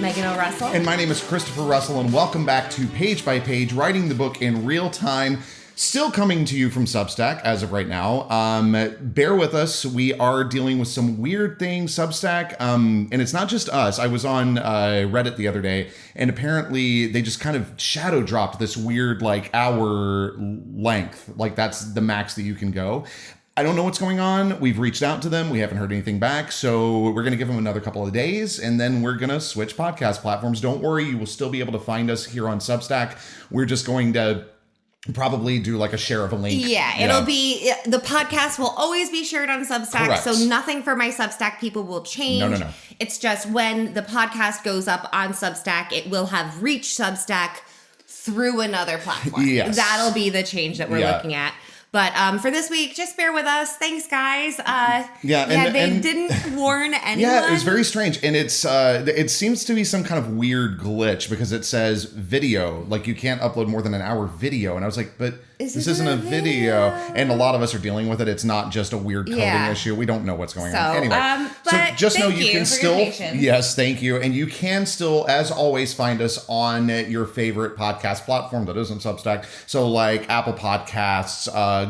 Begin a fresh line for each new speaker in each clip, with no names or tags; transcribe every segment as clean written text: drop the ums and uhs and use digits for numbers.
Megan O. Russell.
And my name is Christopher Russell, and welcome back to Page by Page, writing the book in real time. Still coming to you from Substack as of right now. Bear with us. We are dealing with some weird things, Substack. And it's not just us. I was on Reddit the other day, and apparently they just kind of shadow dropped this weird, hour length. That's the max that you can go. I don't know what's going on. We've reached out to them. We haven't heard anything back. So we're going to give them another couple of days, and then we're going to switch podcast platforms. Don't worry. You will still be able to find us here on Substack. We're just going to probably do a share of a link.
Yeah, it'll be, the podcast will always be shared on Substack.
Correct.
So nothing for my Substack people will change.
No.
It's just when the podcast goes up on Substack, it will have reached Substack through another platform.
Yes.
That'll be the change that we're looking at. But for this week, just bear with us. Thanks, guys. They didn't warn anyone.
Yeah, it was very strange. And it seems to be some kind of weird glitch because it says video. You can't upload more than an hour video. And I was like, but this isn't a video. And a lot of us are dealing with it. It's not just a weird coding issue. We don't know what's going on. Anyway, so just know you can still. Yes, thank you. And you can still, as always, find us on your favorite podcast platform that isn't Substack. So Apple Podcasts,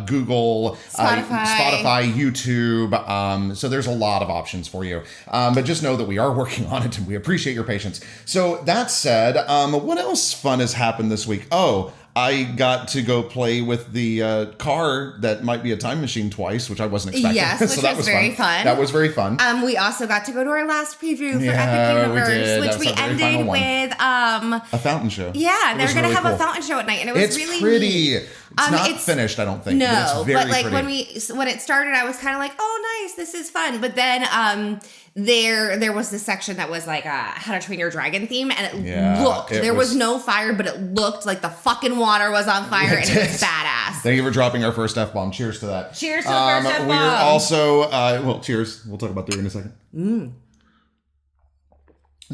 Google, Spotify, YouTube. So there's a lot of options for you. But just know that we are working on it and we appreciate your patience. So that said, what else fun has happened this week? Oh, I got to go play with the car that might be a time machine twice, which I wasn't expecting.
Yes, which
so that was
very fun.
That was very fun.
We also got to go to our last preview for Epic Universe, which we ended with
a fountain show.
Yeah, they were going to have a fountain show at night, and it was really
pretty.
Neat.
It's not finished, I don't think.
No,
but
pretty. when it started, I was kind of like, oh, nice, this is fun. But then there was this section that was How to Train Your Dragon theme, and there was no fire, but it looked like the fucking water was on fire, and it was badass.
Thank you for dropping our first F-bomb. Cheers to that.
Cheers to the first F-bomb.
We're also, cheers. We'll talk about that in a second.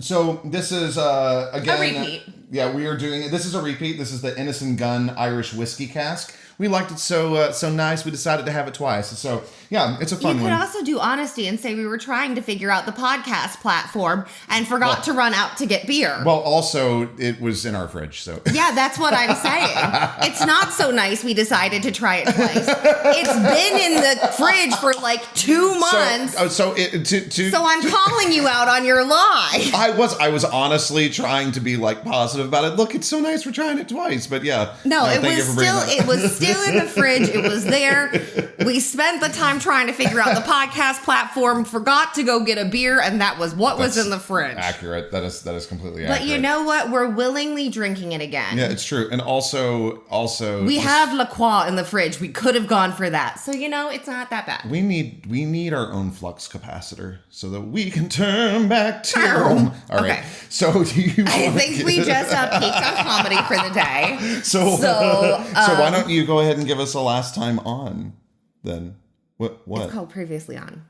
So this is, again...
a repeat.
Yeah, we are doing... This is a repeat. This is the Innocent Gun Irish Whiskey Cask. We liked it so nice, we decided to have it twice. So, yeah, it's a fun one.
You could also do honesty and say we were trying to figure out the podcast platform and forgot to run out to get beer.
Well, also, it was in our fridge, so... Yeah,
that's what I'm saying. It's not so nice we decided to try it twice. It's been in the fridge for 2 months.
So
I'm calling you out on your lie.
I was honestly trying to be positive about it. Look, it's so nice we're trying it twice, but yeah.
No, it was still in the fridge. It was there. We spent the time trying to figure out the podcast platform, forgot to go get a beer, and that was what was in the fridge.
Accurate. That is completely accurate.
But you know what? We're willingly drinking it again.
Yeah, it's true. And also
we have La Croix in the fridge. We could have gone for that. So it's not that bad.
We need our own flux capacitor so that we can turn back to home. All right.
Okay.
So do you
I think we just peaked on comedy for the day.
So why don't you go ahead and give us a last time on then? What?
It's called Previously On.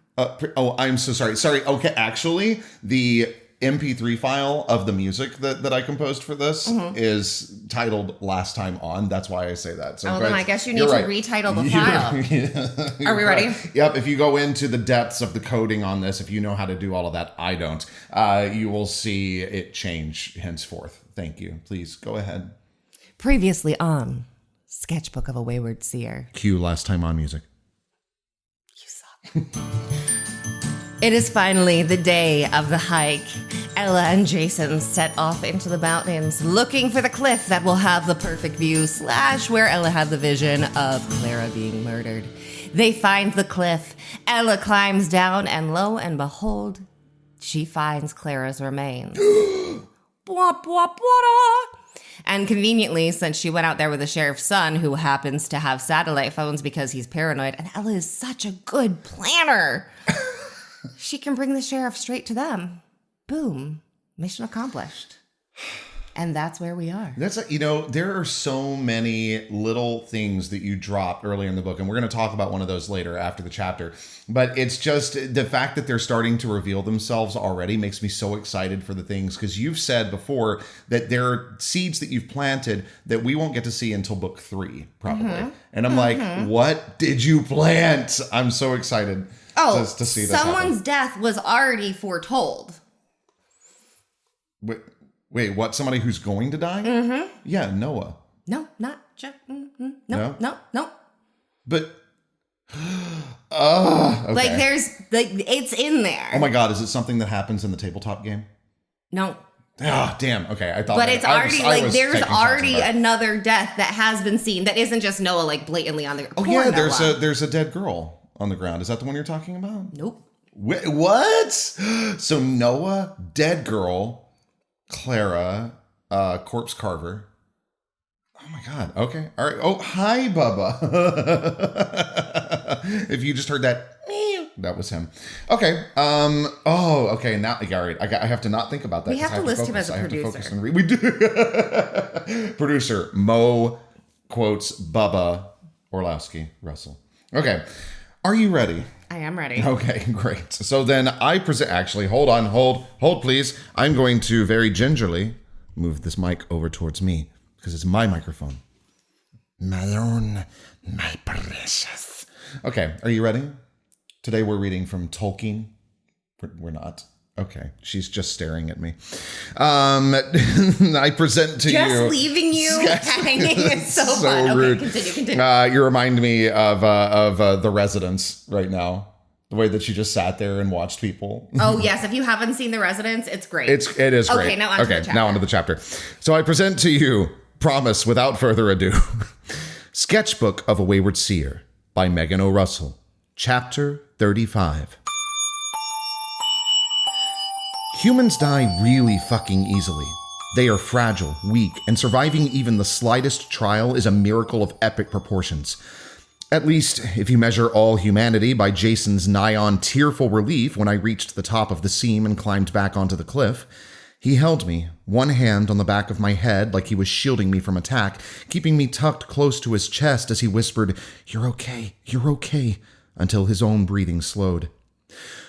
I'm so sorry. Okay, actually, the MP3 file of the music that I composed for this is titled Last Time On. That's why I say that. So
then I guess you need to retitle the file. Are we ready?
Yep. If you go into the depths of the coding on this, if you know how to do all of that, I don't, you will see it change henceforth. Thank you. Please go ahead.
Previously on Sketchbook of a Wayward Seer.
Cue Last Time On music.
You suck. It is finally the day of the hike. Ella and Jason set off into the mountains, looking for the cliff that will have the perfect view / where Ella had the vision of Clara being murdered. They find the cliff. Ella climbs down, and lo and behold, she finds Clara's remains. Bwah, bwah, bwah. And conveniently, since she went out there with the sheriff's son, who happens to have satellite phones because he's paranoid, and Ella is such a good planner, she can bring the sheriff straight to them. Boom. Mission accomplished. And that's where we are.
There are so many little things that you drop early in the book, and we're going to talk about one of those later after the chapter. But it's just the fact that they're starting to reveal themselves already makes me so excited for the things, because you've said before that there are seeds that you've planted that we won't get to see until book 3, probably. And I'm like, what did you plant? I'm so excited to see this
someone's
happen.
death was already foretold.
Wait, what? Somebody who's going to die? Mm-hmm. Yeah, Noah.
No, not Jeff. No.
But, okay.
Like it's in there.
Oh my God, is it something that happens in the tabletop game?
No.
Ah, damn. Okay, I thought.
But it's already there's already another death that has been seen that isn't just Noah like blatantly on the.
Oh yeah, there's a dead girl on the ground. Is that the one you're talking about?
Nope.
Wait, what? So Noah, dead girl, Clara, corpse carver. Oh my God. Okay. All right. Oh, hi, Bubba. If you just heard that. That was him. Okay. Oh, okay. Now, all right. I have to not think about that.
We have to list him as a producer.
We do. Producer Mo quotes Bubba Orlowski Russell. Okay. Are you ready?
I am ready.
Okay, great. So then I present. Actually, hold, please. I'm going to very gingerly move this mic over towards me because it's my microphone. My own, my precious. Okay, are you ready? Today we're reading from Tolkien. We're not. Okay, she's just staring at me. I present to you.
Just leaving you hanging is so fun.
Rude.
Okay, continue.
You remind me of The Residence right now. The way that she just sat there and watched people.
Oh yes, if you haven't seen The Residence, it's great.
It is great.
Okay, now onto the chapter.
So I present to you, promise without further ado, Sketchbook of a Wayward Seer by Megan O. Russell. Chapter 35. Humans die really fucking easily. They are fragile, weak, and surviving even the slightest trial is a miracle of epic proportions. At least, if you measure all humanity by Jason's nigh-on tearful relief when I reached the top of the seam and climbed back onto the cliff. He held me, one hand on the back of my head like he was shielding me from attack, keeping me tucked close to his chest as he whispered, "You're okay, until his own breathing slowed.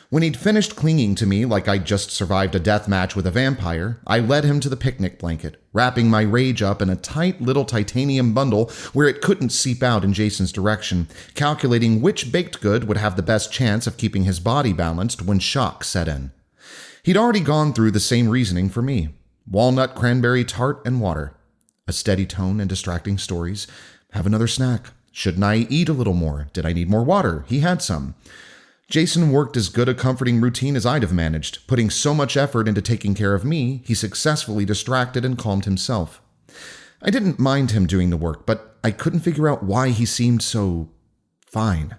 When he'd finished clinging to me like I'd just survived a death match with a vampire, I led him to the picnic blanket, wrapping my rage up in a tight little titanium bundle where it couldn't seep out in Jason's direction, calculating which baked good would have the best chance of keeping his body balanced when shock set in. He'd already gone through the same reasoning for me. Walnut, cranberry, tart, and water. A steady tone and distracting stories. Have another snack. Shouldn't I eat a little more? Did I need more water? He had some. Jason worked as good a comforting routine as I'd have managed. Putting so much effort into taking care of me, he successfully distracted and calmed himself. I didn't mind him doing the work, but I couldn't figure out why he seemed so fine.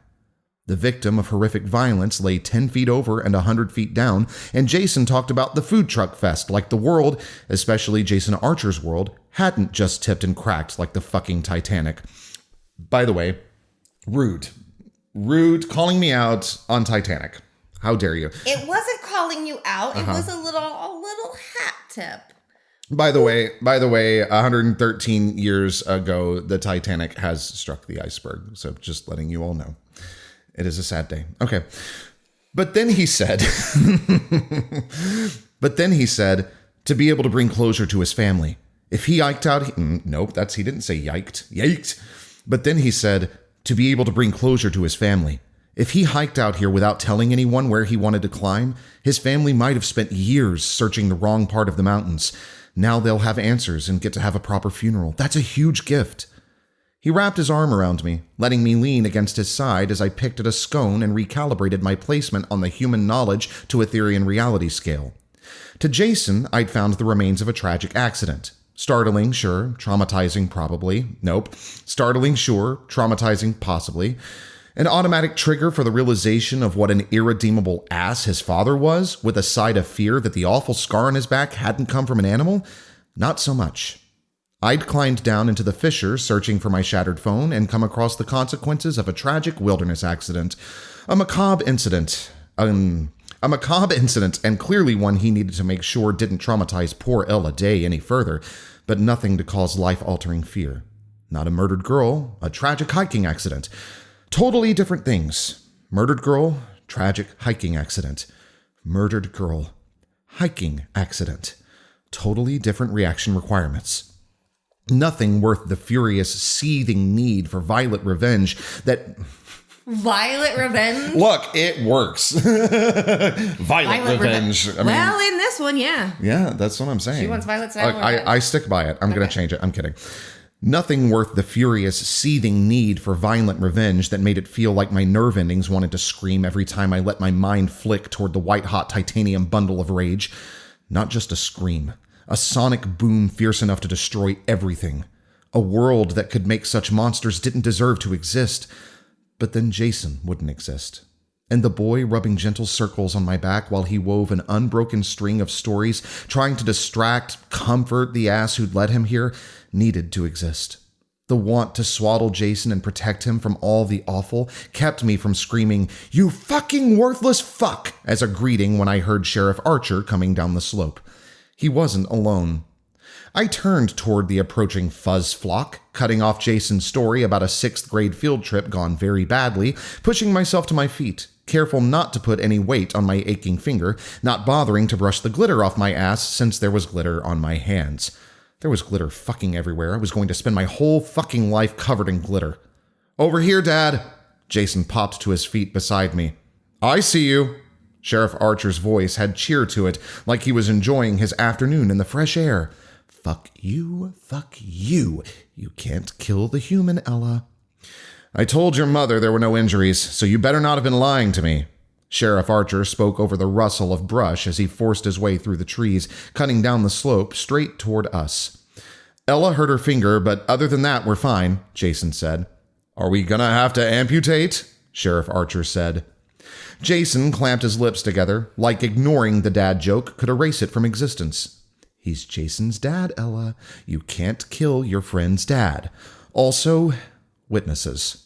The victim of horrific violence lay 10 feet over and 100 feet down, and Jason talked about the food truck fest like the world, especially Jason Archer's world, hadn't just tipped and cracked like the fucking Titanic. By the way, rude calling me out on Titanic. How dare you?
It wasn't calling you out. It was a little hat tip.
By the way, 113 years ago, the Titanic has struck the iceberg. So just letting you all know. It is a sad day. Okay. But then he said, to be able to bring closure to his family. If he yiked out, he didn't say yiked. But then he said, to be able to bring closure to his family. If he hiked out here without telling anyone where he wanted to climb, his family might have spent years searching the wrong part of the mountains. Now they'll have answers and get to have a proper funeral. That's a huge gift. He wrapped his arm around me, letting me lean against his side as I picked at a scone and recalibrated my placement on the human knowledge to Etherean reality scale. To Jason, I'd found the remains of a tragic accident. Startling, sure. Traumatizing, probably. Nope. Startling, sure. Traumatizing, possibly. An automatic trigger for the realization of what an irredeemable ass his father was, with a side of fear that the awful scar on his back hadn't come from an animal? Not so much. I'd climbed down into the fissure, searching for my shattered phone, and come across the consequences of a tragic wilderness accident. A macabre incident, and clearly one he needed to make sure didn't traumatize poor Ella Day any further, but nothing to cause life-altering fear. Not a murdered girl, a tragic hiking accident. Totally different things. Murdered girl, tragic hiking accident. Murdered girl, hiking accident. Totally different reaction requirements. Nothing worth the furious, seething need for violent revenge that
Violent revenge?
Look, it works. Violent revenge. I mean,
well, in this one, yeah.
Yeah, that's what I'm saying.
She wants violent style
I,
revenge.
I stick by it. I'm going to change it. I'm kidding. Nothing worth the furious, seething need for violent revenge that made it feel like my nerve endings wanted to scream every time I let my mind flick toward the white-hot titanium bundle of rage. Not just a scream. A sonic boom fierce enough to destroy everything. A world that could make such monsters didn't deserve to exist. But then Jason wouldn't exist. And the boy rubbing gentle circles on my back while he wove an unbroken string of stories, trying to distract, comfort the ass who'd led him here, needed to exist. The want to swaddle Jason and protect him from all the awful kept me from screaming, "You fucking worthless fuck," as a greeting when I heard Sheriff Archer coming down the slope. He wasn't alone. I turned toward the approaching fuzz flock, cutting off Jason's story about a 6th grade field trip gone very badly, pushing myself to my feet, careful not to put any weight on my aching finger, not bothering to brush the glitter off my ass since there was glitter on my hands. There was glitter fucking everywhere. I was going to spend my whole fucking life covered in glitter. "Over here, Dad." Jason popped to his feet beside me. "I see you." Sheriff Archer's voice had cheer to it, like he was enjoying his afternoon in the fresh air. "Fuck you, fuck you. You can't kill the human, Ella." "I told your mother there were no injuries, so you better not have been lying to me." Sheriff Archer spoke over the rustle of brush as he forced his way through the trees, cutting down the slope straight toward us. "Ella hurt her finger, but other than that, we're fine," Jason said. "Are we gonna have to amputate?" Sheriff Archer said. Jason clamped his lips together, like ignoring the dad joke could erase it from existence. "He's Jason's dad, Ella. You can't kill your friend's dad. Also, witnesses."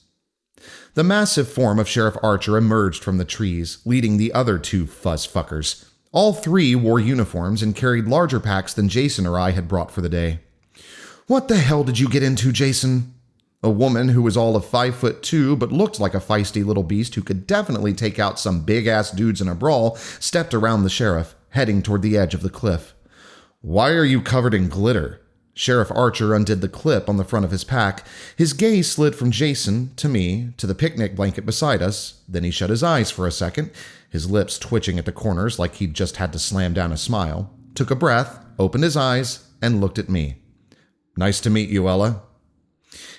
The massive form of Sheriff Archer emerged from the trees, leading the other 2 fuzz fuckers. All 3 wore uniforms and carried larger packs than Jason or I had brought for the day. "What the hell did you get into, Jason?" A woman who was all of 5'2" but looked like a feisty little beast who could definitely take out some big-ass dudes in a brawl, stepped around the sheriff, heading toward the edge of the cliff. "Why are you covered in glitter?" Sheriff Archer undid the clip on the front of his pack. His gaze slid from Jason to me to the picnic blanket beside us. Then he shut his eyes for a second, his lips twitching at the corners like he'd just had to slam down a smile, took a breath, opened his eyes, and looked at me. "Nice to meet you, Ella."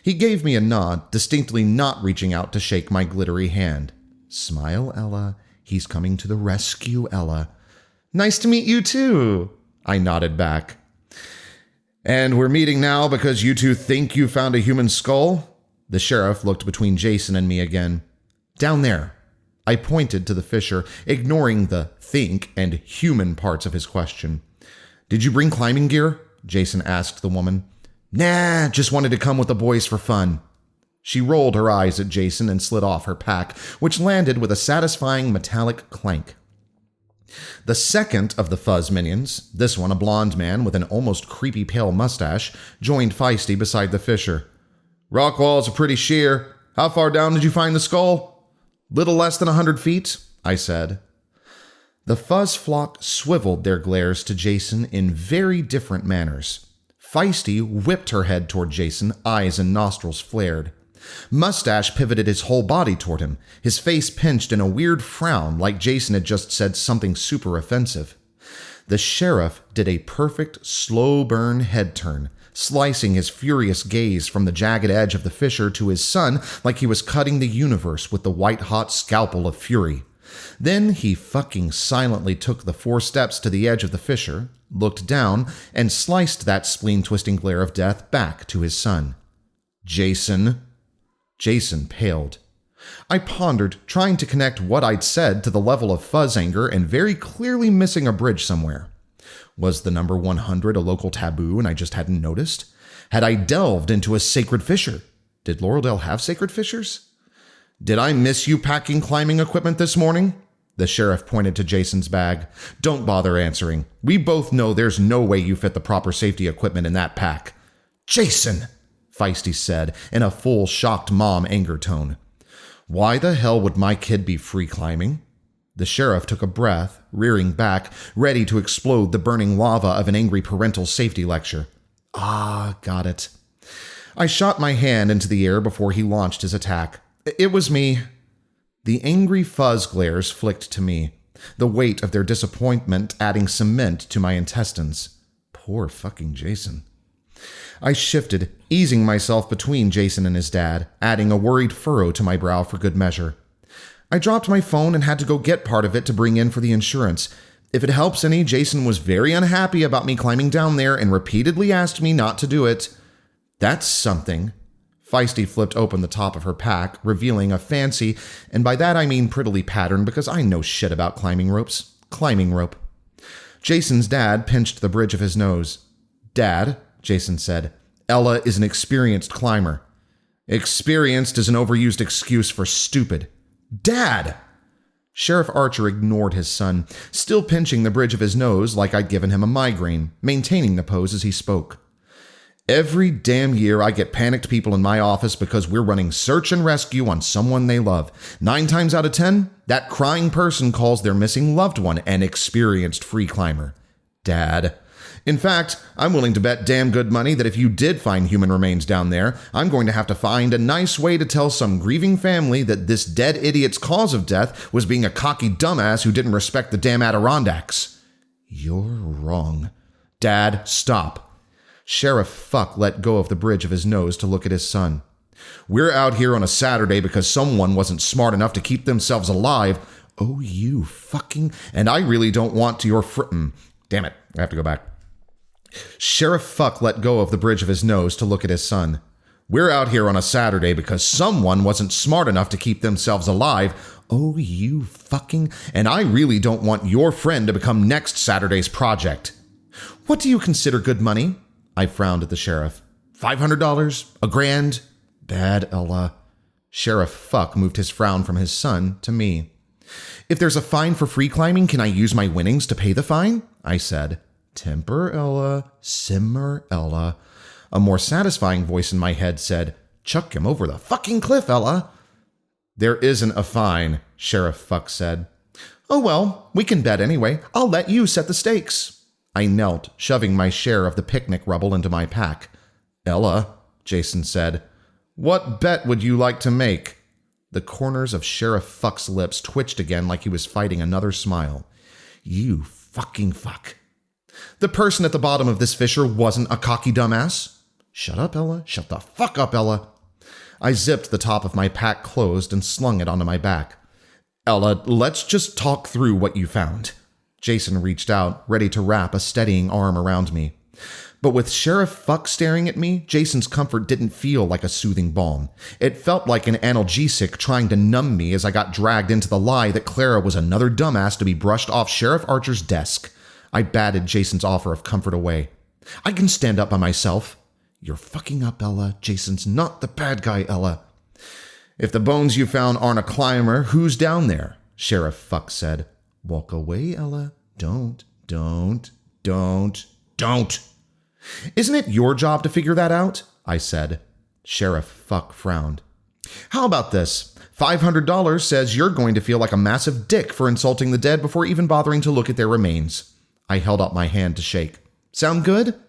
He gave me a nod, distinctly not reaching out to shake my glittery hand. "Smile, Ella. He's coming to the rescue, Ella." "Nice to meet you, too," I nodded back. "And we're meeting now because you 2 think you found a human skull?" The sheriff looked between Jason and me again. "Down there." I pointed to the fissure, ignoring the think and human parts of his question. "Did you bring climbing gear?" Jason asked the woman. "Nah, just wanted to come with the boys for fun." She rolled her eyes at Jason and slid off her pack, which landed with a satisfying metallic clank. The second of the fuzz minions, this one a blonde man with an almost creepy pale mustache, joined Feisty beside the fissure. "Rock walls are pretty sheer. How far down did you find the skull?" "Little less than 100 feet, I said. The fuzz flock swiveled their glares to Jason in very different manners. Feisty whipped her head toward Jason, eyes and nostrils flared. Mustache pivoted his whole body toward him, his face pinched in a weird frown like Jason had just said something super offensive. The sheriff did a perfect slow burn head turn, slicing his furious gaze from the jagged edge of the fissure to his son like he was cutting the universe with the white-hot scalpel of fury. Then he fucking silently took the 4 steps to the edge of the fissure, looked down, and sliced that spleen-twisting glare of death back to his son. Jason paled. I pondered, trying to connect what I'd said to the level of fuzz anger and very clearly missing a bridge somewhere. Was the number 100 a local taboo and I just hadn't noticed? Had I delved into a sacred fissure? Did Laureldale have sacred fissures? Did I miss you packing climbing equipment this morning? The sheriff pointed to Jason's bag. Don't bother answering. We both know there's no way you fit the proper safety equipment in that pack. Jason, Feisty said in a full shocked mom anger tone. Why the hell would my kid be free climbing? The sheriff took a breath, rearing back, ready to explode the burning lava of an angry parental safety lecture. Ah, got it. I shot my hand into the air before he launched his attack. It was me. The angry fuzz glares flicked to me, the weight of their disappointment adding cement to my intestines. Poor fucking Jason. I shifted, easing myself between Jason and his dad, adding a worried furrow to my brow for good measure. I dropped my phone and had to go get part of it to bring in for the insurance. If it helps any, Jason was very unhappy about me climbing down there and repeatedly asked me not to do it. That's something. Feisty flipped open the top of her pack, revealing a fancy, and by that I mean prettily patterned because I know shit about climbing ropes. Climbing rope. Jason's dad pinched the bridge of his nose. Dad, Jason said, Ella is an experienced climber. Experienced is an overused excuse for stupid. Dad! Sheriff Archer ignored his son, still pinching the bridge of his nose like I'd given him a migraine, maintaining the pose as he spoke. Every damn year I get panicked people in my office because we're running search and rescue on someone they love. 9 times out of 10, that crying person calls their missing loved one an experienced free climber. Dad. In fact, I'm willing to bet damn good money that if you did find human remains down there, I'm going to have to find a nice way to tell some grieving family that this dead idiot's cause of death was being a cocky dumbass who didn't respect the damn Adirondacks. You're wrong. Dad, stop. Sheriff Fuck let go of the bridge of his nose to look at his son. We're out here on a Saturday because someone wasn't smart enough to keep themselves alive. Oh, you fucking... And I really don't want to your Damn it, I have to go back. Sheriff Fuck let go of the bridge of his nose to look at his son. We're out here on a Saturday because someone wasn't smart enough to keep themselves alive. Oh, you fucking... And I really don't want your friend to become next Saturday's project. What do you consider good money? I frowned at the sheriff. $500? $1,000? Bad, Ella. Sheriff Fuck moved his frown from his son to me. If there's a fine for free climbing, can I use my winnings to pay the fine? I said. Temper, Ella. Simmer, Ella. A more satisfying voice in my head said, Chuck him over the fucking cliff, Ella. There isn't a fine, Sheriff Fuck said. Oh well, we can bet anyway. I'll let you set the stakes. I knelt, shoving my share of the picnic rubble into my pack. Ella, Jason said, what bet would you like to make? The corners of Sheriff Fuck's lips twitched again like he was fighting another smile. You fucking fuck. The person at the bottom of this fissure wasn't a cocky dumbass. Shut up, Ella. Shut the fuck up, Ella. I zipped the top of my pack closed and slung it onto my back. Ella, let's just talk through what you found. Jason reached out, ready to wrap a steadying arm around me. But with Sheriff Fuck staring at me, Jason's comfort didn't feel like a soothing balm. It felt like an analgesic trying to numb me as I got dragged into the lie that Clara was another dumbass to be brushed off Sheriff Archer's desk. I batted Jason's offer of comfort away. I can stand up by myself. You're fucking up, Ella. Jason's not the bad guy, Ella. If the bones you found aren't a climber, who's down there? Sheriff Fuck said. Walk away, Ella. Don't. Isn't it your job to figure that out? I said. Sheriff Fuck frowned. How about this? $500 says you're going to feel like a massive dick for insulting the dead before even bothering to look at their remains. I held out my hand to shake. Sound good?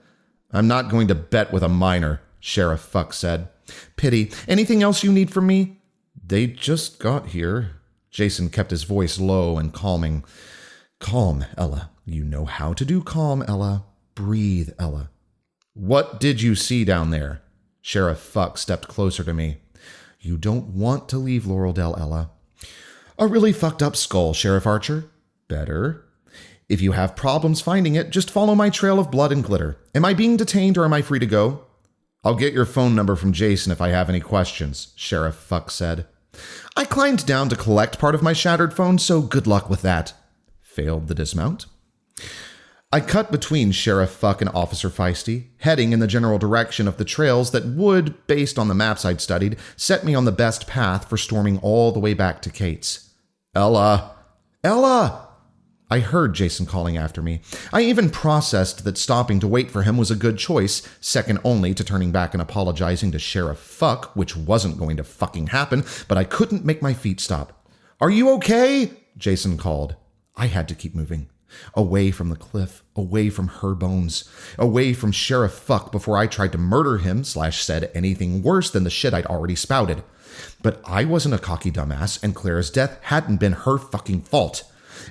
I'm not going to bet with a minor, Sheriff Fuck said. Pity. Anything else you need from me? They just got here. Jason kept his voice low and calming. Calm, Ella. You know how to do calm, Ella. Breathe, Ella. What did you see down there? Sheriff Fuck stepped closer to me. You don't want to leave Laureldale, Ella. A really fucked up skull, Sheriff Archer. Better. If you have problems finding it, just follow my trail of blood and glitter. Am I being detained or am I free to go? I'll get your phone number from Jason if I have any questions, Sheriff Fuck said. I climbed down to collect part of my shattered phone, so good luck with that. Failed the dismount. I cut between Sheriff Fuck and Officer Feisty, heading in the general direction of the trails that would, based on the maps I'd studied, set me on the best path for storming all the way back to Kate's. Ella! Ella! I heard Jason calling after me. I even processed that stopping to wait for him was a good choice, second only to turning back and apologizing to Sheriff Fuck, which wasn't going to fucking happen, but I couldn't make my feet stop. Are you okay? Jason called. I had to keep moving. Away from the cliff, away from her bones, away from Sheriff Fuck before I tried to murder him / said anything worse than the shit I'd already spouted. But I wasn't a cocky dumbass, and Clara's death hadn't been her fucking fault.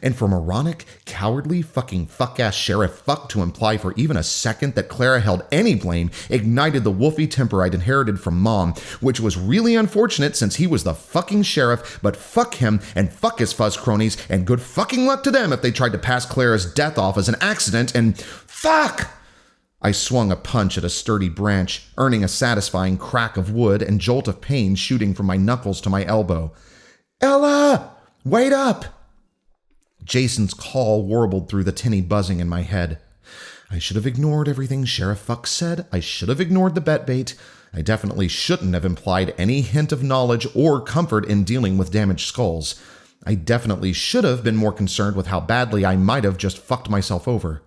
And for moronic, cowardly, fucking fuck-ass sheriff fuck to imply for even a second that Clara held any blame ignited the wolfy temper I'd inherited from Mom, which was really unfortunate since he was the fucking sheriff, but fuck him and fuck his fuzz cronies, and good fucking luck to them if they tried to pass Clara's death off as an accident, and fuck! I swung a punch at a sturdy branch, earning a satisfying crack of wood and jolt of pain shooting from my knuckles to my elbow. Ella! Wait up! Jason's call warbled through the tinny buzzing in my head. I should have ignored everything Sheriff Fuck said. I should have ignored the bet bait. I definitely shouldn't have implied any hint of knowledge or comfort in dealing with damaged skulls. I definitely should have been more concerned with how badly I might have just fucked myself over.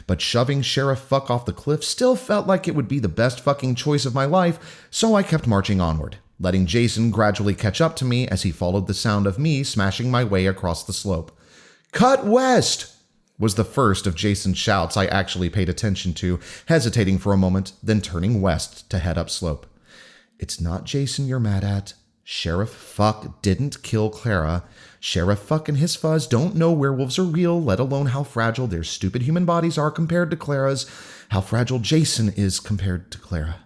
But shoving Sheriff Fuck off the cliff still felt like it would be the best fucking choice of my life, so I kept marching onward, letting Jason gradually catch up to me as he followed the sound of me smashing my way across the slope. Cut west! Was the first of Jason's shouts I actually paid attention to, hesitating for a moment, then turning west to head upslope. It's not Jason you're mad at. Sheriff Fuck didn't kill Clara. Sheriff Fuck and his fuzz don't know werewolves are real, let alone how fragile their stupid human bodies are compared to Clara's, how fragile Jason is compared to Clara.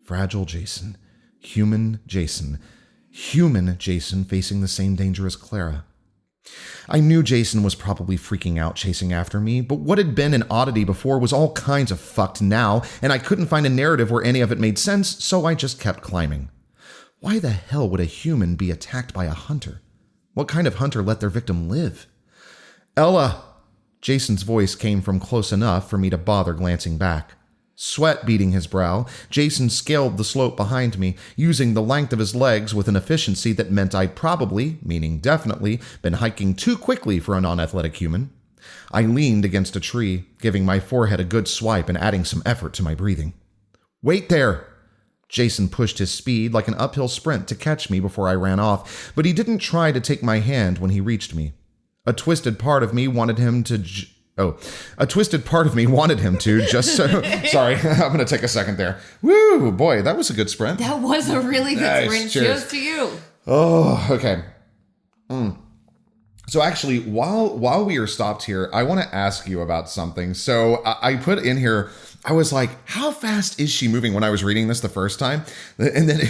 Fragile Jason. Human Jason. Human Jason facing the same danger as Clara. I knew Jason was probably freaking out chasing after me, but what had been an oddity before was all kinds of fucked now, and I couldn't find a narrative where any of it made sense, so I just kept climbing. Why the hell would a human be attacked by a hunter? What kind of hunter let their victim live? Ella! Jason's voice came from close enough for me to bother glancing back. Sweat beading his brow, Jason scaled the slope behind me, using the length of his legs with an efficiency that meant I'd probably, meaning definitely, been hiking too quickly for a non-athletic human. I leaned against a tree, giving my forehead a good swipe and adding some effort to my breathing. Wait there! Jason pushed his speed like an uphill sprint to catch me before I ran off, but he didn't try to take my hand when he reached me. A twisted part of me wanted him to just so... Sorry, I'm going to take a second there. Woo, boy, that was a good sprint.
That was a really good sprint. Cheers to you.
Oh, okay. So actually, while we are stopped here, I want to ask you about something. So I put in here, I was like, how fast is she moving when I was reading this the first time? And then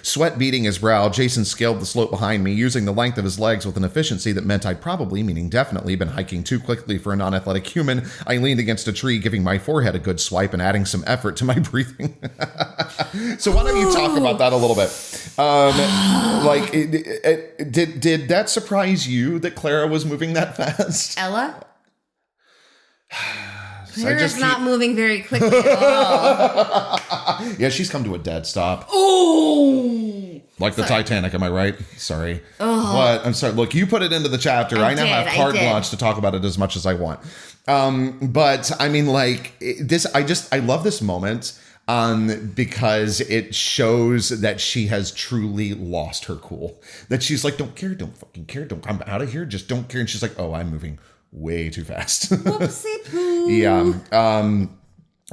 sweat beading his brow, Jason scaled the slope behind me, using the length of his legs with an efficiency that meant I'd probably, meaning definitely, been hiking too quickly for a non-athletic human. I leaned against a tree, giving my forehead a good swipe and adding some effort to my breathing. So why don't you talk about that a little bit? Did that surprise you that Clara was moving that fast?
Ella? Clara's not moving very quickly at all.
Yeah, she's come to a dead stop.
Oh!
Like the Titanic, am I right? Sorry. What? I'm sorry. Look, you put it into the chapter. I now have carte blanche to talk about it as much as I want. But I mean, like this, I love this moment. Because it shows that she has truly lost her cool. That she's like, don't fucking care, I'm out of here, just don't care. And she's like, oh, I'm moving way too fast.
Whoopsie poo.
Yeah.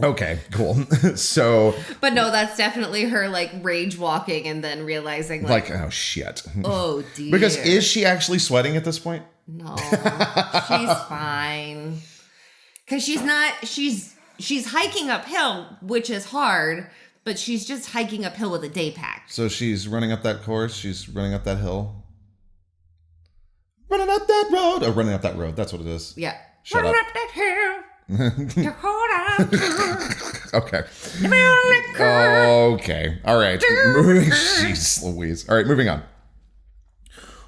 Okay, cool. So.
But no, that's definitely her like rage walking and then realizing
like oh shit.
Oh dear.
Because is she actually sweating at this point?
No, she's fine. Because she's hiking uphill, which is hard, but she's just hiking uphill with a day pack.
So she's running up that course. She's running up that hill. Running up that road. Oh, running up that road. That's what it is.
Yeah.
Shut
running
up.
up that hill.
Okay. Okay. All right. Jeez Louise. All right, moving on.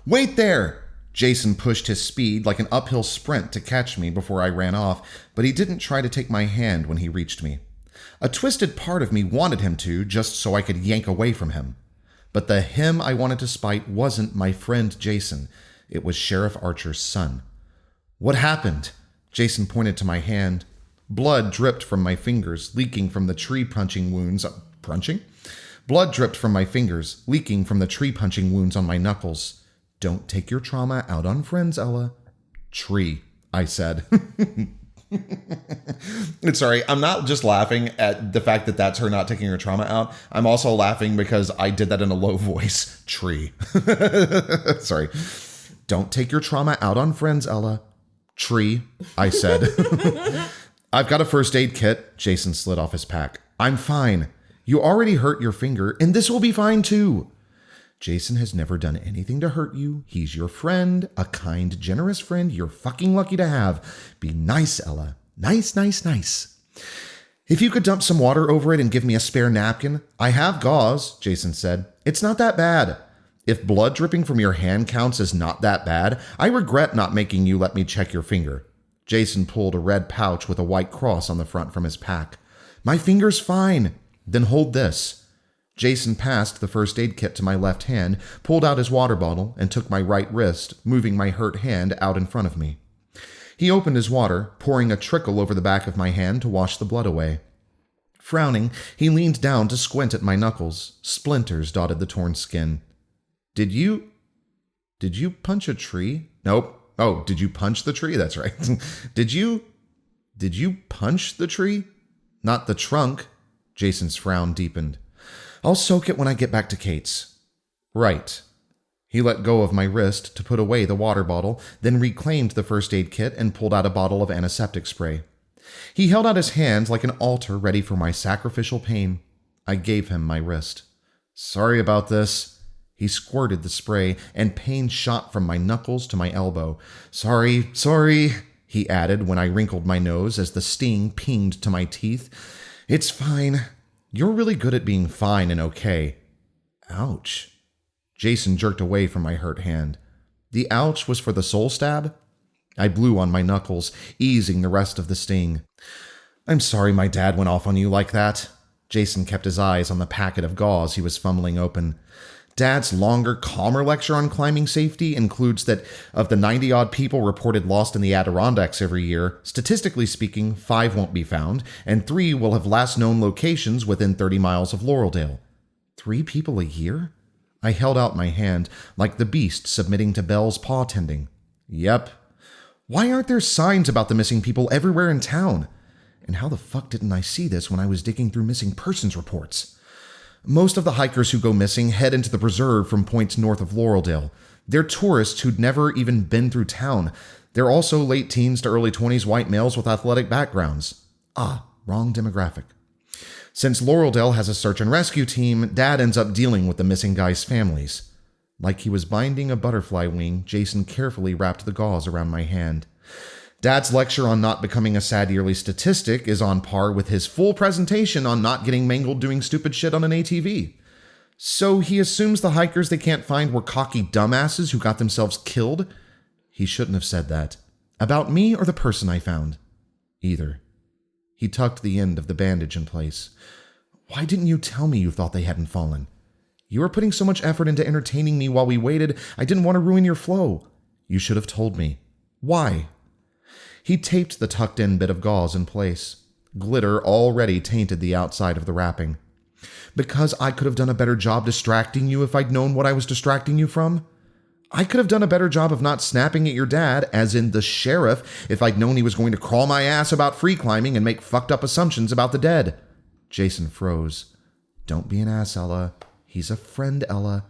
Wait there. Jason pushed his speed like an uphill sprint to catch me before I ran off, but he didn't try to take my hand when he reached me. A twisted part of me wanted him to, just so I could yank away from him. But the him I wanted to spite wasn't my friend Jason. It was Sheriff Archer's son. What happened? Jason pointed to my hand. Blood dripped from my fingers, leaking from the tree punching wounds. Blood dripped from my fingers, leaking from the tree punching wounds on my knuckles. Don't take your trauma out on friends, Ella. Tree, I said. It's sorry, I'm not just laughing at the fact that that's her not taking her trauma out. I'm also laughing because I did that in a low voice. Tree. Sorry. Don't take your trauma out on friends, Ella. Tree, I said. I've got a first aid kit. Jason slid off his pack. I'm fine. You already hurt your finger, and this will be fine too. Jason has never done anything to hurt you. He's your friend, a kind, generous friend you're fucking lucky to have. Be nice, Ella. Nice, nice, nice. If you could dump some water over it and give me a spare napkin. I have gauze, Jason said. It's not that bad. If blood dripping from your hand counts as not that bad, I regret not making you let me check your finger. Jason pulled a red pouch with a white cross on the front from his pack. My finger's fine. Then hold this. Jason passed the first aid kit to my left hand, pulled out his water bottle, and took my right wrist, moving my hurt hand out in front of me. He opened his water, pouring a trickle over the back of my hand to wash the blood away. Frowning, he leaned down to squint at my knuckles. Splinters dotted the torn skin. Did you punch a tree? Nope. Oh, did you punch the tree? That's right. Did you punch the tree? Not the trunk. Jason's frown deepened. I'll soak it when I get back to Kate's. Right. He let go of my wrist to put away the water bottle, then reclaimed the first aid kit and pulled out a bottle of antiseptic spray. He held out his hand like an altar ready for my sacrificial pain. I gave him my wrist. Sorry about this. He squirted the spray, and pain shot from my knuckles to my elbow. Sorry, he added when I wrinkled my nose as the sting pinged to my teeth. It's fine. You're really good at being fine and okay. Ouch. Jason jerked away from my hurt hand. The ouch was for the soul stab? I blew on my knuckles, easing the rest of the sting. I'm sorry my dad went off on you like that. Jason kept his eyes on the packet of gauze he was fumbling open. Dad's longer, calmer lecture on climbing safety includes that of the 90-odd people reported lost in the Adirondacks every year, statistically speaking, 5 won't be found, and 3 will have last known locations within 30 miles of Laureldale. 3 people a year? I held out my hand, like the beast submitting to Belle's paw tending. Yep. Why aren't there signs about the missing people everywhere in town? And how the fuck didn't I see this when I was digging through missing persons reports? Most of the hikers who go missing head into the preserve from points north of Laureldale. They're tourists who'd never even been through town. They're also late teens to early 20s white males with athletic backgrounds. Wrong demographic. Since Laureldale has a search and rescue team, Dad ends up dealing with the missing guys' families. Like he was binding a butterfly wing, Jason carefully wrapped the gauze around my hand. Dad's lecture on not becoming a sad yearly statistic is on par with his full presentation on not getting mangled doing stupid shit on an ATV. So he assumes the hikers they can't find were cocky dumbasses who got themselves killed? He shouldn't have said that. About me or the person I found? Either. He tucked the end of the bandage in place. Why didn't you tell me you thought they hadn't fallen? You were putting so much effort into entertaining me while we waited, I didn't want to ruin your flow. You should have told me. Why? He taped the tucked-in bit of gauze in place. Glitter already tainted the outside of the wrapping. Because I could have done a better job distracting you if I'd known what I was distracting you from? I could have done a better job of not snapping at your dad, as in the sheriff, if I'd known he was going to crawl my ass about free climbing and make fucked up assumptions about the dead. Jason froze. Don't be an ass, Ella. He's a friend, Ella.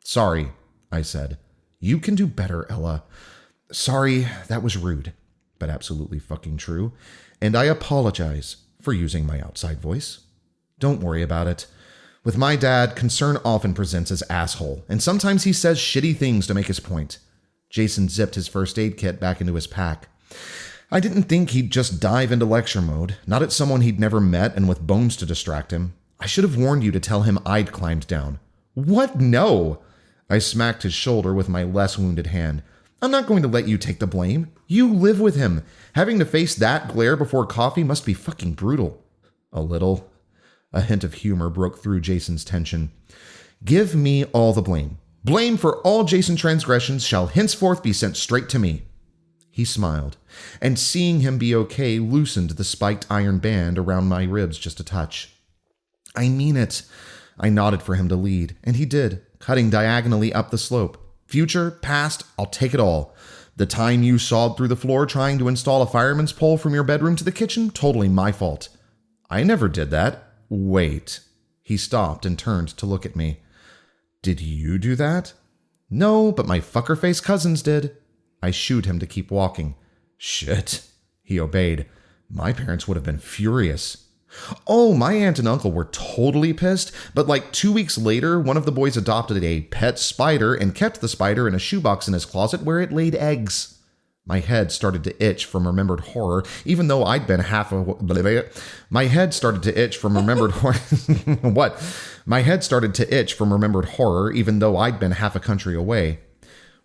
Sorry, I said. You can do better, Ella. Sorry, that was rude. But absolutely fucking true, and I apologize for using my outside voice. Don't worry about it. With my dad, concern often presents as asshole, and sometimes he says shitty things to make his point. Jason zipped his first aid kit back into his pack. I didn't think he'd just dive into lecture mode, not at someone he'd never met and with bones to distract him. I should have warned you to tell him I'd climbed down. What? No! I smacked his shoulder with my less wounded hand. I'm not going to let you take the blame. You live with him. Having to face that glare before coffee must be fucking brutal. A little. A hint of humor broke through Jason's tension. Give me all the blame. Blame for all Jason transgressions shall henceforth be sent straight to me. He smiled, and seeing him be okay loosened the spiked iron band around my ribs just a touch. I mean it. I nodded for him to lead, and he did, cutting diagonally up the slope. Future, past, I'll take it all. The time you sawed through the floor trying to install a fireman's pole from your bedroom to the kitchen? Totally my fault. I never did that. Wait. He stopped and turned to look at me. Did you do that? No, but my fucker-face cousins did. I shooed him to keep walking. Shit. He obeyed. My parents would have been furious. Oh, my aunt and uncle were totally pissed, but like 2 weeks later, one of the boys adopted a pet spider and kept the spider in a shoebox in his closet where it laid eggs. My head started to itch from remembered horror, even though I'd been My head started to itch from remembered horror. What? My head started to itch from remembered horror, even though I'd been half a country away.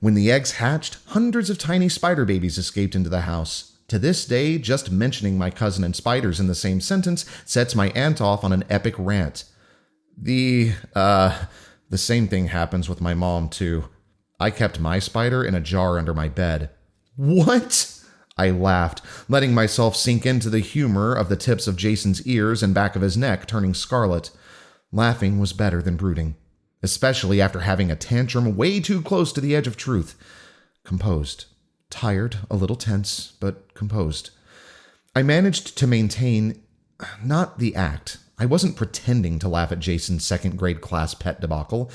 When the eggs hatched, hundreds of tiny spider babies escaped into the house. To this day, just mentioning my cousin and spiders in the same sentence sets my aunt off on an epic rant. The same thing happens with my mom, too. I kept my spider in a jar under my bed. What? I laughed, letting myself sink into the humor of the tips of Jason's ears and back of his neck turning scarlet. Laughing was better than brooding, especially after having a tantrum way too close to the edge of truth. Composed. Tired, a little tense, but composed. I managed to maintain, not the act. I wasn't pretending to laugh at Jason's second-grade class pet debacle.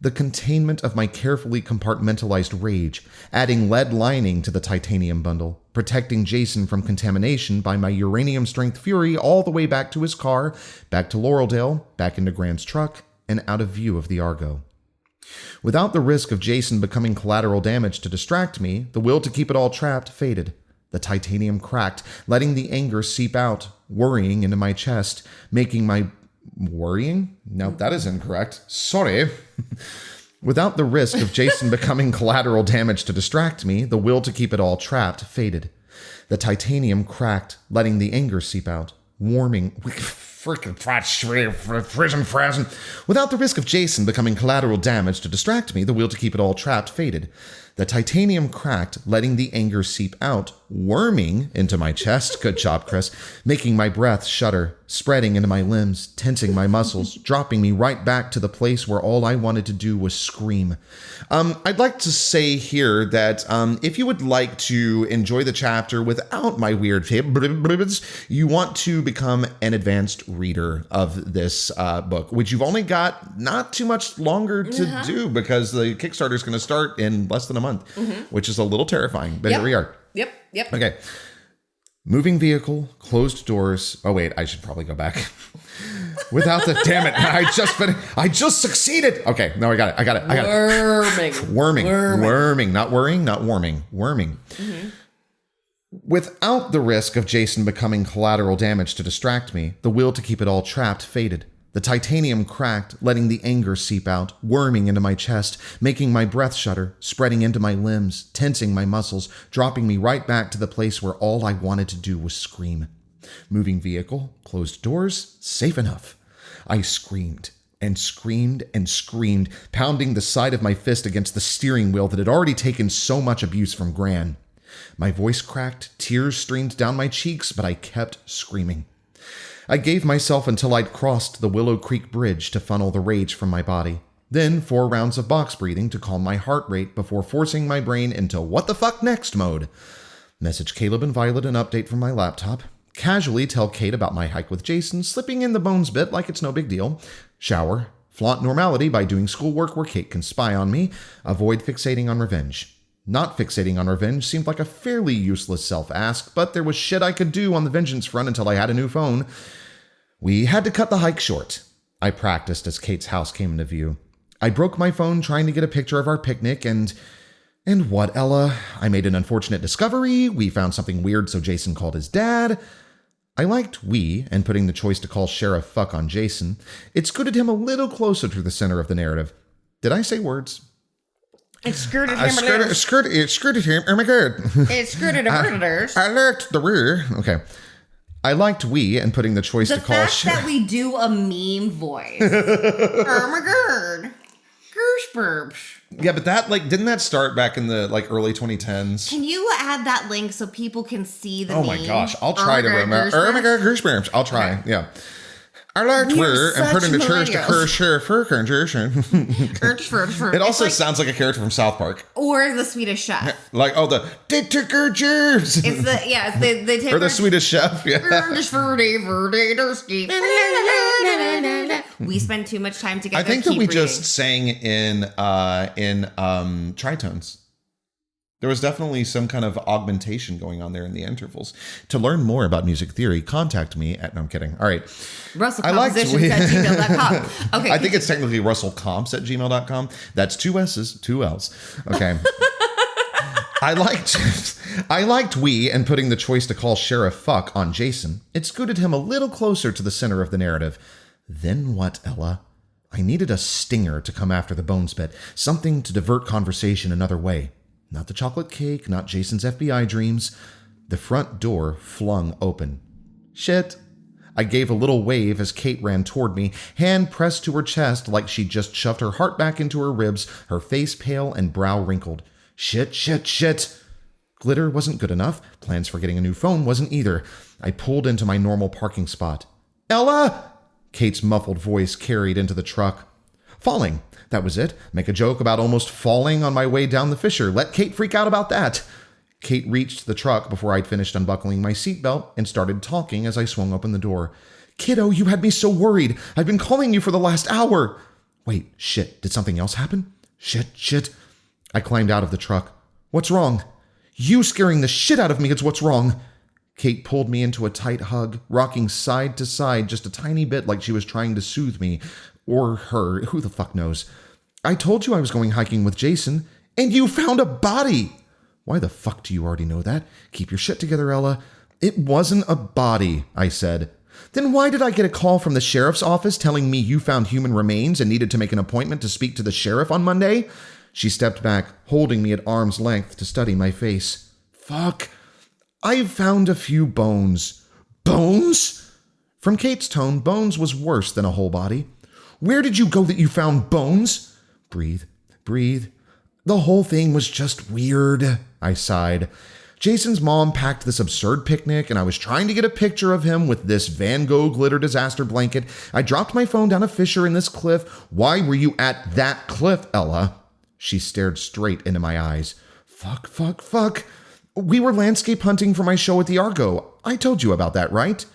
The containment of my carefully compartmentalized rage, adding lead lining to the titanium bundle, protecting Jason from contamination by my uranium-strength fury all the way back to his car, back to Laureldale, back into Grant's truck, and out of view of the Argo. Without the risk of Jason becoming collateral damage to distract me, the will to keep it all trapped faded. The titanium cracked, letting the anger seep out, worrying into my chest, making my... Worrying? No, that is incorrect. Sorry. Without the risk of Jason becoming collateral damage to distract me, the will to keep it all trapped faded. The titanium cracked, letting the anger seep out, warming... Freaking prison frazzin. Without the risk of Jason becoming collateral damage to distract me, the will to keep it all trapped faded. The titanium cracked, letting the anger seep out, worming into my chest, good job, Chris, making my breath shudder, spreading into my limbs, tensing my muscles, dropping me right back to the place where all I wanted to do was scream. I'd like to say here that if you would like to enjoy the chapter without my weird you want to become an advanced reader of this book, which you've only got not too much longer to do because the Kickstarter is going to start in less than a month, which is a little terrifying, but here we are.
Yep.
Okay. Moving vehicle, closed doors. Oh, wait, I should probably go back. Without the... Damn it. I just succeeded. Okay. No, I got it. Worming. Not worrying, not warming. Worming. Without the risk of Jason becoming collateral damage to distract me, the will to keep it all trapped faded. The titanium cracked, letting the anger seep out, worming into my chest, making my breath shudder, spreading into my limbs, tensing my muscles, dropping me right back to the place where all I wanted to do was scream. Moving vehicle, closed doors, safe enough. I screamed and screamed and screamed, pounding the side of my fist against the steering wheel that had already taken so much abuse from Gran. My voice cracked, tears streamed down my cheeks, but I kept screaming. I gave myself until I'd crossed the Willow Creek Bridge to funnel the rage from my body. Then 4 rounds of box breathing to calm my heart rate before forcing my brain into what the fuck next mode. Message Caleb and Violet an update from my laptop. Casually tell Kate about my hike with Jason, slipping in the bones bit like it's no big deal. Shower. Flaunt normality by doing schoolwork where Kate can spy on me. Avoid fixating on revenge. Not fixating on revenge seemed like a fairly useless self-ask, but there was shit I could do on the vengeance front until I had a new phone. We had to cut the hike short. I practiced as Kate's house came into view. I broke my phone trying to get a picture of our picnic and what, Ella? I made an unfortunate discovery. We found something weird, so Jason called his dad. I liked we and putting the choice to call Sheriff fuck on Jason. It scooted him a little closer to the center of the narrative. Did I say words?
It skirted him.
It skirted him. Oh my god.
It skirted him.
I liked the rear. Okay. I liked we and putting the choice to call...
The fact that we do a meme voice. Oh my god. Goosebumps.
Yeah, but that, didn't that start back in the, early 2010s?
Can you add that link so people can see the meme?
Oh my gosh. I'll try to remember. Oh my god, goosebumps. I'll try. Yeah. I like to
You're
wear and put in the church to
millennials.
It also sounds like a character from South Park.
Or the Swedish Chef.
Like, oh, the Ditterkerchers.
It's the, yeah, it's the
Or the Swedish Chef. Yeah.
We spend too much time together.
I think that we just sang in tritones. There was definitely some kind of augmentation going on there in the intervals. To learn more about music theory, contact me at... No, I'm kidding. All right.
RussellCompositions@gmail.com. Okay.
I think it's technically RussellComps@gmail.com. That's 2 S's, 2 L's. Okay. I liked we and putting the choice to call Sheriff fuck on Jason. It scooted him a little closer to the center of the narrative. Then what, Ella? I needed a stinger to come after the Bones bit. Something to divert conversation another way. Not the chocolate cake, not Jason's FBI dreams. The front door flung open. Shit. I gave a little wave as Kate ran toward me, hand pressed to her chest like she'd just shoved her heart back into her ribs, her face pale and brow wrinkled. Shit. Glitter wasn't good enough. Plans for getting a new phone wasn't either. I pulled into my normal parking spot. Ella! Kate's muffled voice carried into the truck. Falling. That was it. Make a joke about almost falling on my way down the fissure. Let Kate freak out about that. Kate reached the truck before I'd finished unbuckling my seatbelt and started talking as I swung open the door. Kiddo, you had me so worried. I've been calling you for the last hour. Wait, shit. Did something else happen? Shit. I climbed out of the truck. What's wrong? You scaring the shit out of me is what's wrong. Kate pulled me into a tight hug, rocking side to side just a tiny bit like she was trying to soothe me. Or her. Who the fuck knows? I told you I was going hiking with Jason, and you found a body. Why the fuck do you already know that? Keep your shit together, Ella. It wasn't a body, I said. Then why did I get a call from the sheriff's office telling me you found human remains and needed to make an appointment to speak to the sheriff on Monday? She stepped back, holding me at arm's length to study my face. Fuck. I found a few bones. Bones? From Kate's tone, bones was worse than a whole body. Where did you go that you found bones? Breathe. The whole thing was just weird, I sighed. Jason's mom packed this absurd picnic, and I was trying to get a picture of him with this Van Gogh glitter disaster blanket. I dropped my phone down a fissure in this cliff. Why were you at that cliff, Ella? She stared straight into my eyes. Fuck. We were landscape hunting for my show at the Argo. I told you about that, right?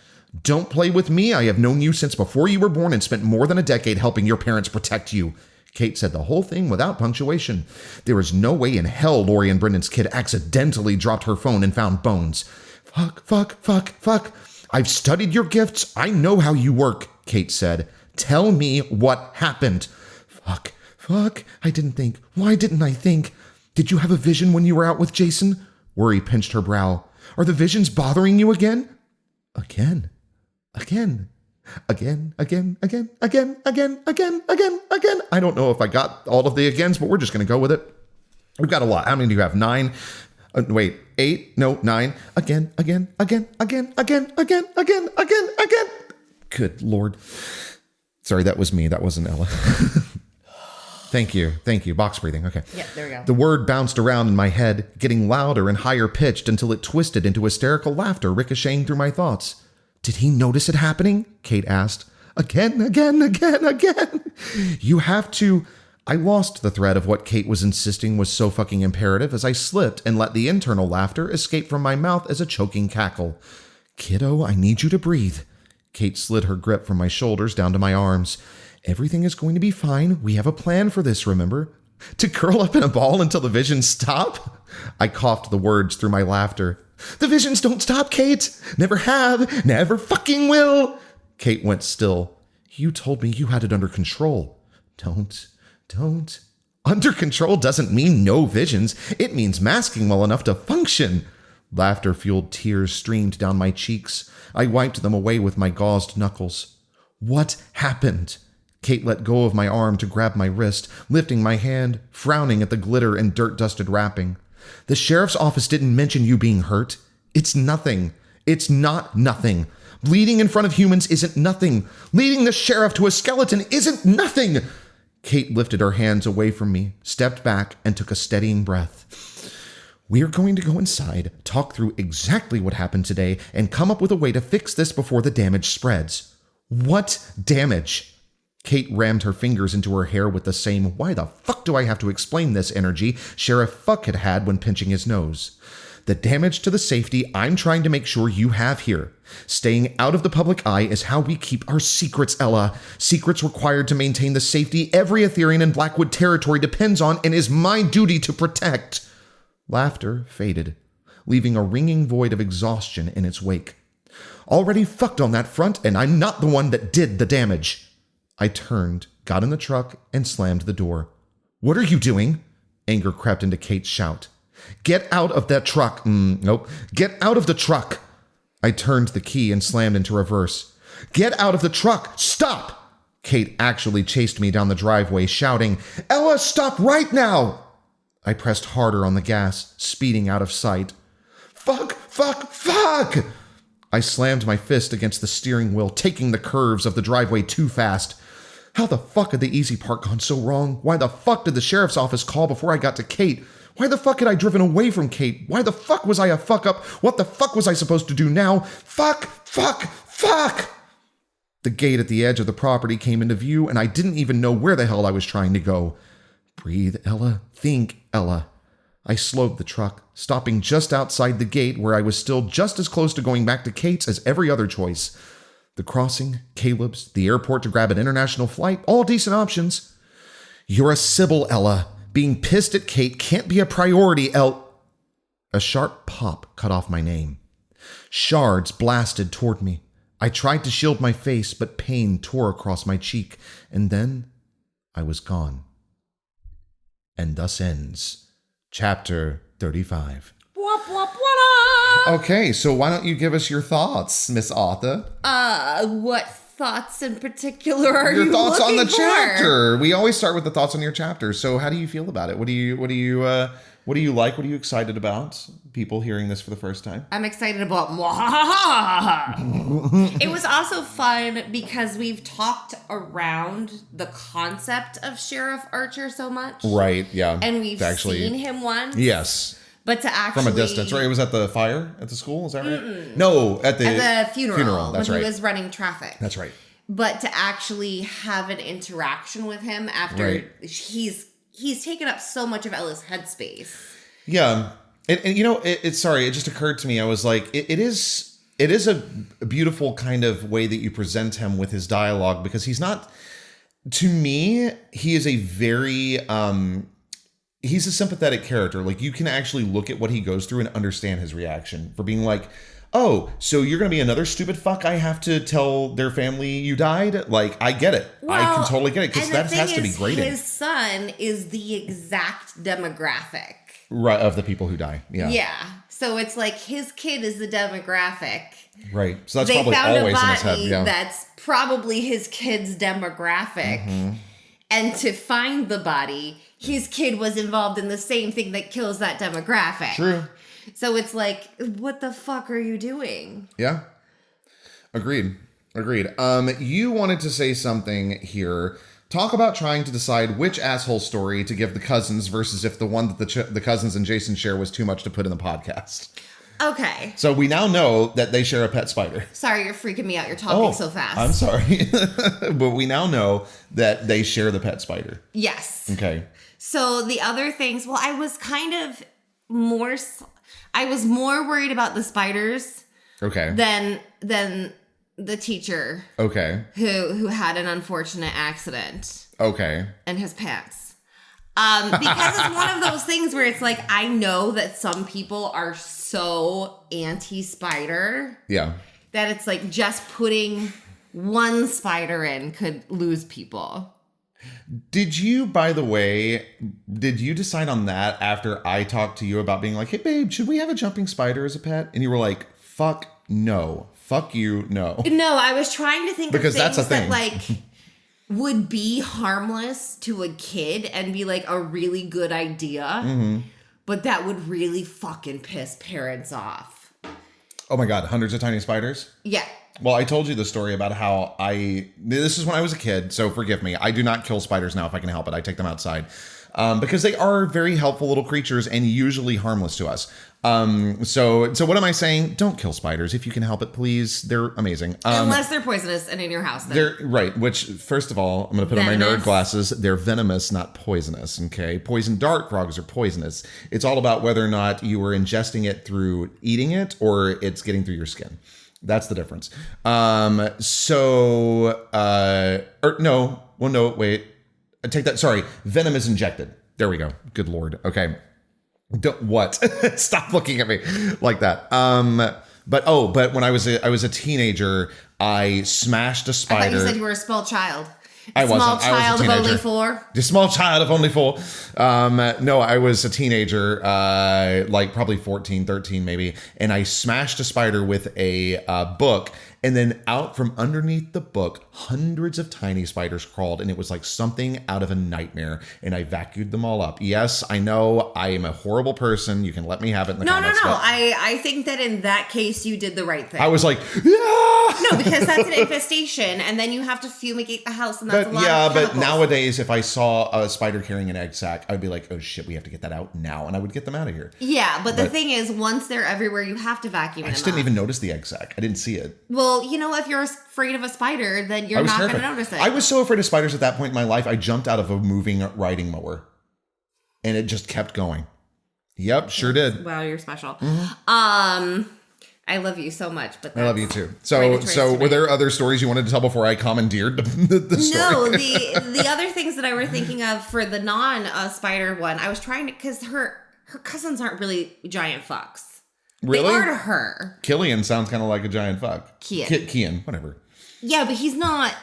Don't play with me. I have known you since before you were born and spent more than a decade helping your parents protect you. Kate said the whole thing without punctuation. There is no way in hell Lori and Brendan's kid accidentally dropped her phone and found bones. Fuck. I've studied your gifts. I know how you work, Kate said. Tell me what happened. Fuck. I didn't think. Why didn't I think? Did you have a vision when you were out with Jason? Worry pinched her brow. Are the visions bothering you again? Again. I don't know if I got all of the agains, but we're just going to go with it. We've got a lot. How many do you have? 9? 8? No, 9. Again. Good Lord. Sorry, that was me. That wasn't Ella. Thank you. Box breathing. Okay.
Yeah, there we go.
The word bounced around in my head, getting louder and higher pitched until it twisted into hysterical laughter ricocheting through my thoughts. Did he notice it happening? Kate asked. Again. You have to... I lost the thread of what Kate was insisting was so fucking imperative as I slipped and let the internal laughter escape from my mouth as a choking cackle. Kiddo, I need you to breathe. Kate slid her grip from my shoulders down to my arms. Everything is going to be fine. We have a plan for this, remember? To curl up in a ball until the visions stop? I coughed the words through my laughter. The visions don't stop, Kate. Never have. Never fucking will. Kate went still. You told me you had it under control. Don't. Under control doesn't mean no visions. It means masking well enough to function. Laughter-fueled tears streamed down my cheeks. I wiped them away with my gauzed knuckles. What happened? Kate let go of my arm to grab my wrist, lifting my hand, frowning at the glitter and dirt-dusted wrapping. The sheriff's office didn't mention you being hurt. It's nothing. It's not nothing. Bleeding in front of humans isn't nothing. Leading the sheriff to a skeleton isn't nothing. Kate lifted her hands away from me, stepped back, and took a steadying breath. We're going to go inside, talk through exactly what happened today, and come up with a way to fix this before the damage spreads. What damage? Kate rammed her fingers into her hair with the same "why the fuck do I have to explain this" energy Sheriff Fuck had had when pinching his nose. The damage to the safety I'm trying to make sure you have here. Staying out of the public eye is how we keep our secrets, Ella. Secrets required to maintain the safety every Etherean in Blackwood territory depends on and is my duty to protect. Laughter faded, leaving a ringing void of exhaustion in its wake. Already fucked on that front, and I'm not the one that did the damage. I turned, got in the truck, and slammed the door. What are you doing? Anger crept into Kate's shout. Get out of that truck. Nope. Get out of the truck. I turned the key and slammed into reverse. Get out of the truck. Stop. Kate actually chased me down the driveway, shouting, Ella, stop right now. I pressed harder on the gas, speeding out of sight. Fuck, fuck, fuck. I slammed my fist against the steering wheel, taking the curves of the driveway too fast. How the fuck had the easy part gone so wrong? Why the fuck did the sheriff's office call before I got to Kate? Why the fuck had I driven away from Kate? Why the fuck was I a fuck up? What the fuck was I supposed to do now? Fuck, fuck, fuck! The gate at the edge of the property came into view, and I didn't even know where the hell I was trying to go. Breathe, Ella. Think, Ella. I slowed the truck, stopping just outside the gate where I was still just as close to going back to Kate's as every other choice. The crossing, Caleb's, the airport to grab an international flight, all decent options. You're a Sybil, Ella. Being pissed at Kate can't be a priority, A sharp pop cut off my name. Shards blasted toward me. I tried to shield my face, but pain tore across my cheek, and then I was gone. And thus ends Chapter 35.
Wop, wop, wop.
Okay, so why don't you give us your thoughts, Miss Author?
What thoughts in particular are
your
you
thoughts on the
looking for?
chapter? We always start with the thoughts on your chapter. So how do you feel about it? What do you like? What are you excited about? People hearing this for the first time.
I'm excited about It was also fun because we've talked around the concept of Sheriff Archer so much.
Right, yeah.
And we've seen him once.
Yes.
But to actually...
From a distance, right? It was at the fire at the school, is that right? Mm-mm. No, at the
funeral.
That's
when
right.
he was running traffic.
That's right.
But to actually have an interaction with him after he's taken up so much of Ella's headspace.
Yeah. And you know, it just occurred to me. I was like, it is a beautiful kind of way that you present him with his dialogue, because he's not, to me, he is a very, he's a sympathetic character. Like, you can actually look at what he goes through and understand his reaction for being like, oh, so you're going to be another stupid fuck I have to tell their family you died? Like, I get it. Well, I can totally get it, because that has to be grating.
His son is the exact demographic.
Right, of the people who die. Yeah.
Yeah. So it's like his kid is the demographic.
Right. So that's probably always in his head. Yeah.
That's probably his kid's demographic. Mm-hmm. And to find the body, his kid was involved in the same thing that kills that demographic.
True.
So it's like, what the fuck are you doing?
Yeah. Agreed. You wanted to say something here. Talk about trying to decide which asshole story to give the cousins versus if the one that the cousins and Jason share was too much to put in the podcast.
Okay.
So we now know that they share a pet spider.
Sorry, you're freaking me out. You're talking so fast.
I'm sorry. But we now know that they share the pet spider.
Yes.
Okay.
So the other things, well, I was more worried about the spiders.
Okay.
Than the teacher.
Okay.
Who had an unfortunate accident.
Okay.
In his pants. Because it's one of those things where it's like, I know that some people are so anti-spider.
Yeah.
That it's like just putting one spider in could lose people.
Did you, by the way, decide on that after I talked to you about being like, hey babe, should we have a jumping spider as a pet? And you were like, fuck no. Fuck you, no.
No, I was trying to think
because
of things
that's a thing.
that like would be harmless to a kid and be like a really good idea, mm-hmm. but that would really fucking piss parents off.
Oh my God, hundreds of tiny spiders?
Yeah.
Well, I told you the story about how this is when I was a kid, so forgive me. I do not kill spiders now if I can help it. I take them outside. because they are very helpful little creatures and usually harmless to us. So what am I saying? Don't kill spiders if you can help it, please. They're amazing.
Unless they're poisonous and in your house. Then.
They're right. Which, first of all, I'm going to put on my nerd glasses. They're venomous, not poisonous. Okay, poison dart frogs are poisonous. It's all about whether or not you are ingesting it through eating it or it's getting through your skin. That's the difference. No, wait. I take that. Sorry, venom is injected. There we go. Good Lord. Okay. What? Stop looking at me like that. But when I was a teenager, I smashed a spider.
I thought you said you were a small child.
I wasn't.
Small child of only 4.
A small child of only 4. No, I was a teenager, like probably 14, 13 maybe. And I smashed a spider with a book. And then out from underneath the book, hundreds of tiny spiders crawled. And it was like something out of a nightmare. And I vacuumed them all up. Yes, I know I am a horrible person. You can let me have it in the comments.
No. I think that in that case, you did the right thing.
I was like, yeah!
No, because that's an infestation. And then you have to fumigate the house. And that's a lot of chemicals.
But nowadays, if I saw a spider carrying an egg sac, I'd be like, oh shit, we have to get that out now. And I would get them out of here.
Yeah, but the thing is, once they're everywhere, you have to vacuum them.
I just didn't even notice the egg sac. I didn't see it.
Well, if you're afraid of a spider, then you're not going to notice it.
I was so afraid of spiders at that point in my life, I jumped out of a moving riding mower. And it just kept going. Yep, sure did.
Wow, you're special. Mm-hmm. I love you so much. But
I love you too. So were there other stories you wanted to tell before I commandeered the story?
No, the other things that I were thinking of for the non-spider one, I was trying to, because her cousins aren't really giant fucks.
Really?
They are to her.
Killian sounds kind of like a giant fuck.
Kian,
whatever.
Yeah, but he's not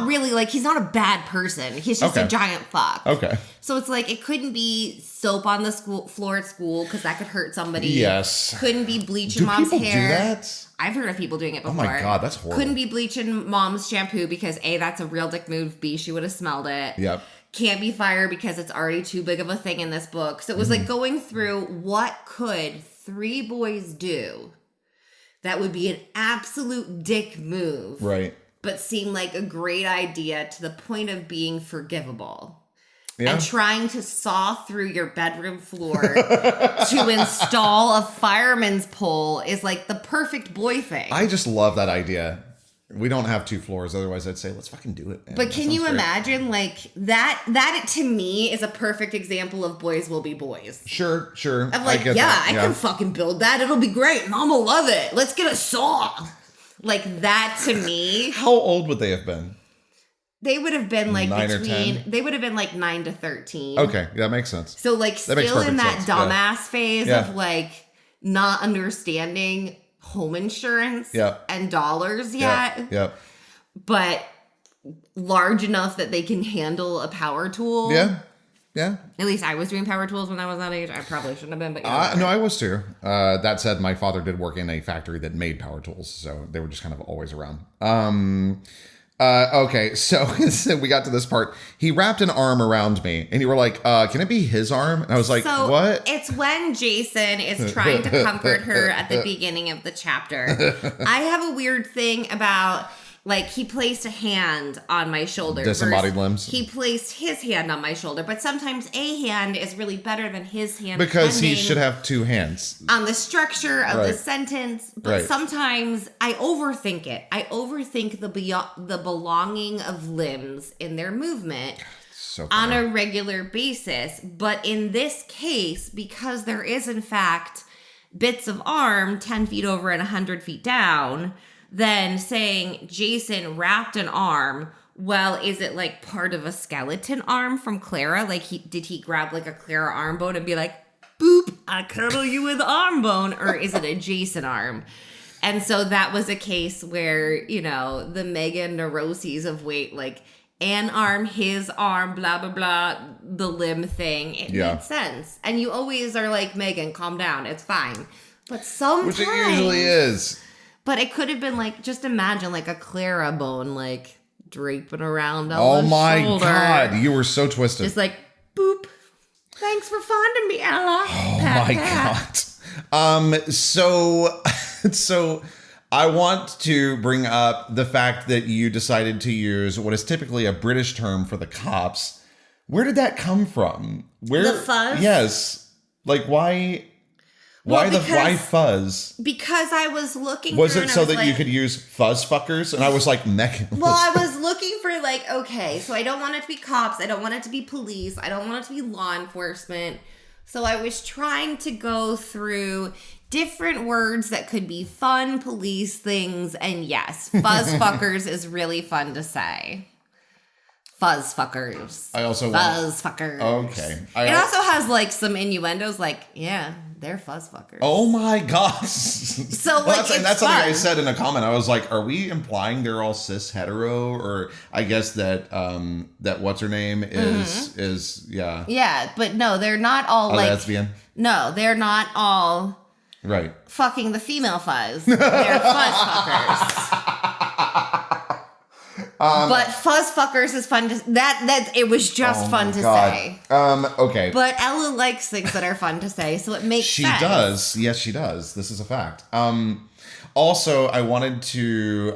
really he's not a bad person. He's just a giant fuck.
Okay.
So it's like, it couldn't be soap on the floor at school because that could hurt somebody.
Yes.
Couldn't be bleach in mom's hair.
Do people do that?
I've heard of people doing it before.
Oh my God, that's horrible.
Couldn't be bleach in mom's shampoo because A, that's a real dick move. B, she would have smelled it.
Yep.
Can't be fire because it's already too big of a thing in this book. So it was like going through what could 3 boys do that would be an absolute dick move.
Right.
But seem like a great idea to the point of being forgivable.
Yeah.
And trying to saw through your bedroom floor to install a fireman's pole is like the perfect boy thing.
I just love that idea. We don't have 2 floors. Otherwise, I'd say, let's fucking do it. Man.
But can you imagine, like, that to me is a perfect example of boys will be boys.
Sure.
Of like, I can fucking build that. It'll be great. Mom will love it. Let's get a saw. Like, that to me.
How old would they have been?
They would have been like
9 or 10?
They would have been like 9 to 13.
Okay, that makes sense.
So like still in that
sense.
dumbass phase of like not understanding home insurance and dollars yet.
Yep.
But large enough that they can handle a power tool.
Yeah.
At least I was doing power tools when I was that age. I probably shouldn't have been, but
no, I was too. That said, my father did work in a factory that made power tools, so they were just kind of always around. Okay, so we got to this part. He wrapped an arm around me, and you were like, can it be his arm? And I was like, what?
It's when Jason is trying to comfort her at the beginning of the chapter. I have a weird thing about, like, he placed a hand on my shoulder.
Disembodied limbs.
He placed his hand on my shoulder, but sometimes a hand is really better than his hand.
Because he should have 2 hands.
On the structure of the sentence. But sometimes I overthink it. I overthink the belonging of limbs in their movement on a regular basis. But in this case, because there is, in fact, bits of arm 10 feet over and 100 feet down, then saying Jason wrapped an arm, well, is it like part of a skeleton arm from Clara? Like, did he grab like a Clara arm bone and be like, boop, I cuddle you with arm bone? Or is it a Jason arm? And so that was a case where, the mega neuroses of weight, like an arm, his arm, blah, blah, blah, the limb thing. It made sense. And you always are like, Megan, calm down. It's fine. But sometimes.
Which it usually is.
But it could have been like, just imagine like a Clara bone, like draping around on the shoulder.
Oh my God, you were so twisted.
Just like, boop. Thanks for finding me, Ella.
Oh my God. So I want to bring up the fact that you decided to use what is typically a British term for the cops, Where did that come from? Where
the fuzz?
Yes. Like why fuzz?
Because I was looking
Was
through
it
and
so
I was
that
like,
you could use fuzz fuckers? And I was like,
well, I was looking for like, okay, so I don't want it to be cops. I don't want it to be police. I don't want it to be law enforcement. So I was trying to go through different words that could be fun police things. And yes, fuzz fuckers is really fun to say. Fuzz fuckers.
I also
fuzz fuckers.
Okay.
It also has like some innuendos, like they're fuzz fuckers.
Oh my gosh!
So
well,
like
that's something I said in a comment. I was like, "Are we implying they're all cis hetero?" Or I guess that that what's her name is
yeah, but no, they're not all like
lesbian.
No, they're not all
right
fucking the female fuzz. They're fuzz fuckers. But fuzz fuckers is fun to that it was just fun to say.
Okay.
But Ella likes things that are fun to say, so it makes sense.
She does. Yes, she does. This is a fact. Also, I wanted to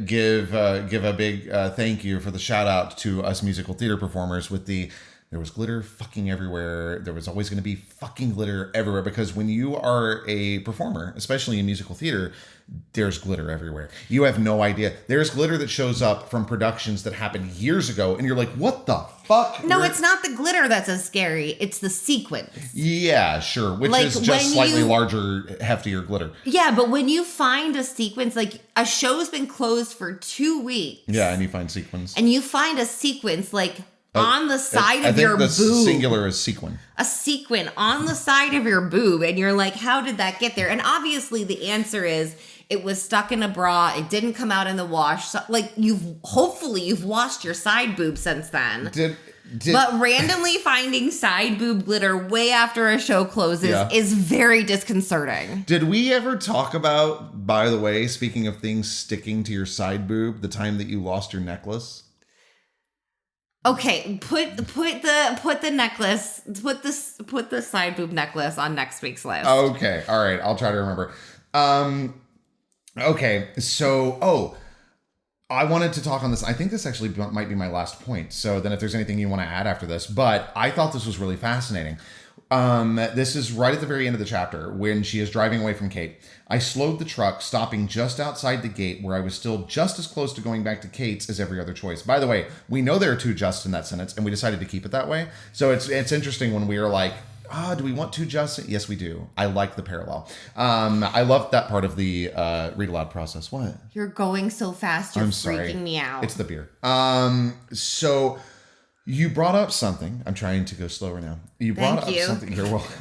give a big thank you for the shout out to us musical theater performers with there was glitter fucking everywhere. There was always going to be fucking glitter everywhere because when you are a performer, especially in musical theater, there's glitter everywhere. You have no idea. There's glitter that shows up from productions that happened years ago, and you're like, what the fuck?
No, it's not the glitter that's as scary. It's the sequence.
Yeah, sure. Which
like
is just slightly larger, heftier glitter.
Yeah, but when you find a sequence, like a show's been closed for 2 weeks.
Yeah, and you find sequins.
And you find a sequence like on the side of your boob.
Singular is sequin.
A sequin on the side of your boob. And you're like, how did that get there? And obviously the answer is it was stuck in a bra. It didn't come out in the wash. So, like hopefully you've washed your side boob since then. But randomly finding side boob glitter way after a show closes is very disconcerting.
Did we ever talk about, by the way, speaking of things sticking to your side boob, the time that you lost your necklace?
Okay, put the necklace, put the side boob necklace on next week's list.
Okay, all right, I'll try to remember. Okay, so I wanted to talk on this. I think this actually might be my last point. So then if there's anything you want to add after this, but I thought this was really fascinating. This is right at the very end of the chapter when she is driving away from Kate. I slowed the truck, stopping just outside the gate where I was still just as close to going back to Kate's as every other choice. By the way, we know there are two justs in that sentence, and we decided to keep it that way. So it's interesting when we are like, do we want two justs? Yes, we do. I like the parallel. I love that part of the read aloud process. What?
You're going so fast. You're freaking me out.
It's the beer. So you brought up something. I'm trying to go slower now. You brought up something. You're welcome.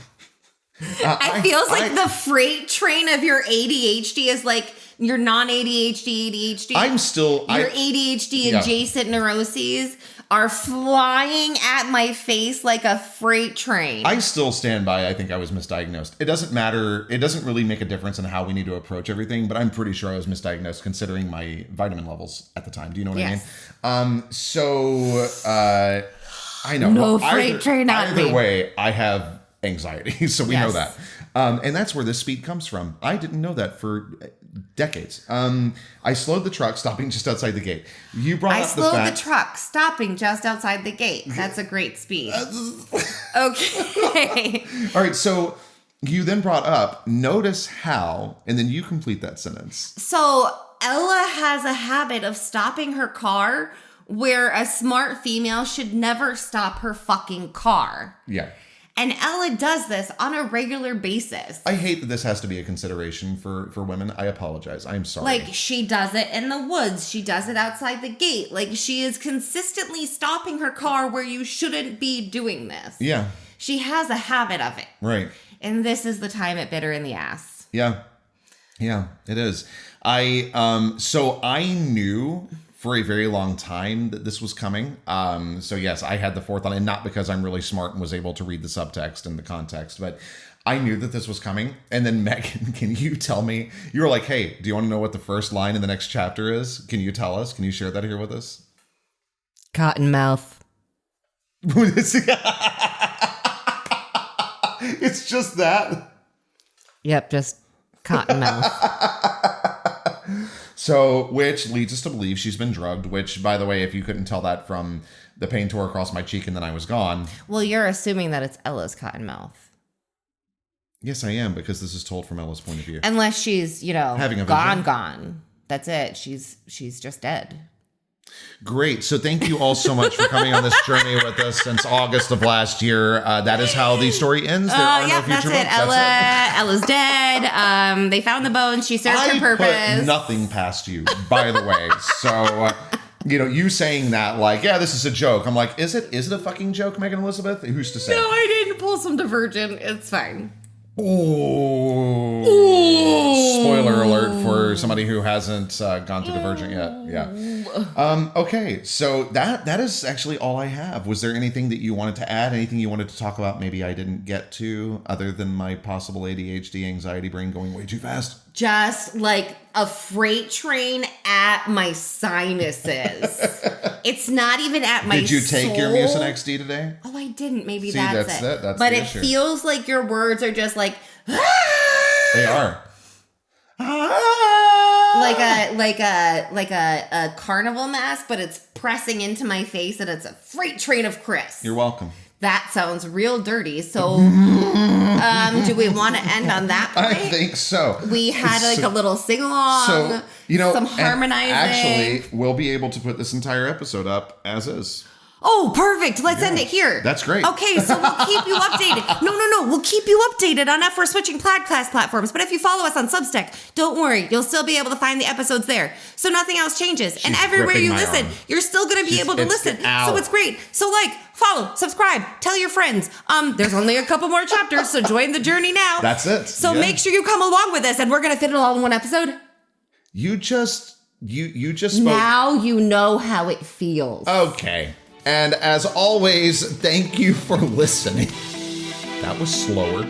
It feels like the freight train of your ADHD is like your non-ADHD ADHD.
Your
ADHD adjacent neuroses are flying at my face like a freight train.
I still stand by, I think I was misdiagnosed. It doesn't matter. It doesn't really make a difference in how we need to approach everything, but I'm pretty sure I was misdiagnosed considering my vitamin levels at the time. Do you know what I mean? I know.
No freight train on me.
Either way, I have anxiety, so we know that. And that's where this speed comes from. I didn't know that for decades. I slowed the truck, stopping just outside the gate. You brought up the fact... I slowed the
truck, stopping just outside the gate. That's a great speed. Okay.
All right, so you then brought up, notice how, and then you complete that sentence.
So Ella has a habit of stopping her car where a smart female should never stop her fucking car.
Yeah.
And Ella does this on a regular basis.
I hate that this has to be a consideration for women. I apologize. I'm sorry.
Like, she does it in the woods. She does it outside the gate. Like, she is consistently stopping her car where you shouldn't be doing this.
Yeah.
She has a habit of it.
Right.
And this is the time it bit her in the ass.
Yeah. Yeah, it is. So I knew for a very long time that this was coming. So yes, I had the forethought, and not because I'm really smart and was able to read the subtext and the context, but I knew that this was coming. And then Megan, can you tell me, you were like, hey, do you want to know what the first line in the next chapter is? Can you tell us? Can you share that here with us?
Cottonmouth.
It's just that?
Yep, just Cottonmouth.
So, which leads us to believe she's been drugged, which, by the way, if you couldn't tell that from the pain tore across my cheek and then I was gone.
Well, you're assuming that it's Ella's cottonmouth.
Yes, I am, because this is told from Ella's point of view.
Unless she's, having a
vision.
gone. That's it. She's just dead.
Great. So thank you all so much for coming on this journey with us since August of last year. That is how the story ends. There are no future books.
Ella's dead. They found the bones. She served her purpose.
I put nothing past you, by the way. So, you saying that, like, yeah, this is a joke. I'm like, is it a fucking joke, Megan Elizabeth? Who's to say?
No, I didn't pull some Divergent. It's fine.
Ooh. Spoiler alert for somebody who hasn't gone to Divergent yet. Yeah. Okay, so that is actually all I have. Was there anything that you wanted to add? Anything you wanted to talk about maybe I didn't get to, other than my possible ADHD anxiety brain going way too fast?
Just like a freight train at my sinuses. It's not even at my soul.
Did you take your Mucinex D today?
Oh, I didn't. Maybe
See,
that's it.
That's
but
the
it
issue.
feels like your words are just like...
They are.
Like a carnival mask, but it's pressing into my face and it's a freight train of Chris.
You're welcome.
That sounds real dirty. So do we want to end on that point?
I think so.
We had like a little sing-along, some harmonizing.
Actually, we'll be able to put this entire episode up as is.
Oh, perfect. Let's end it here.
That's great.
Okay, so we'll keep you updated. No. We'll keep you updated on if we're switching podcast platforms. But if you follow us on Substack, don't worry. You'll still be able to find the episodes there. So nothing else changes. And everywhere you listen, you're still going to be able to listen. So it's great. So follow, subscribe, tell your friends. There's only a couple more chapters, so join the journey now.
That's it.
So make sure you come along with us, and we're going to fit it all in one episode.
You just spoke.
Now you know how it feels.
Okay. And as always, thank you for listening. That was slower.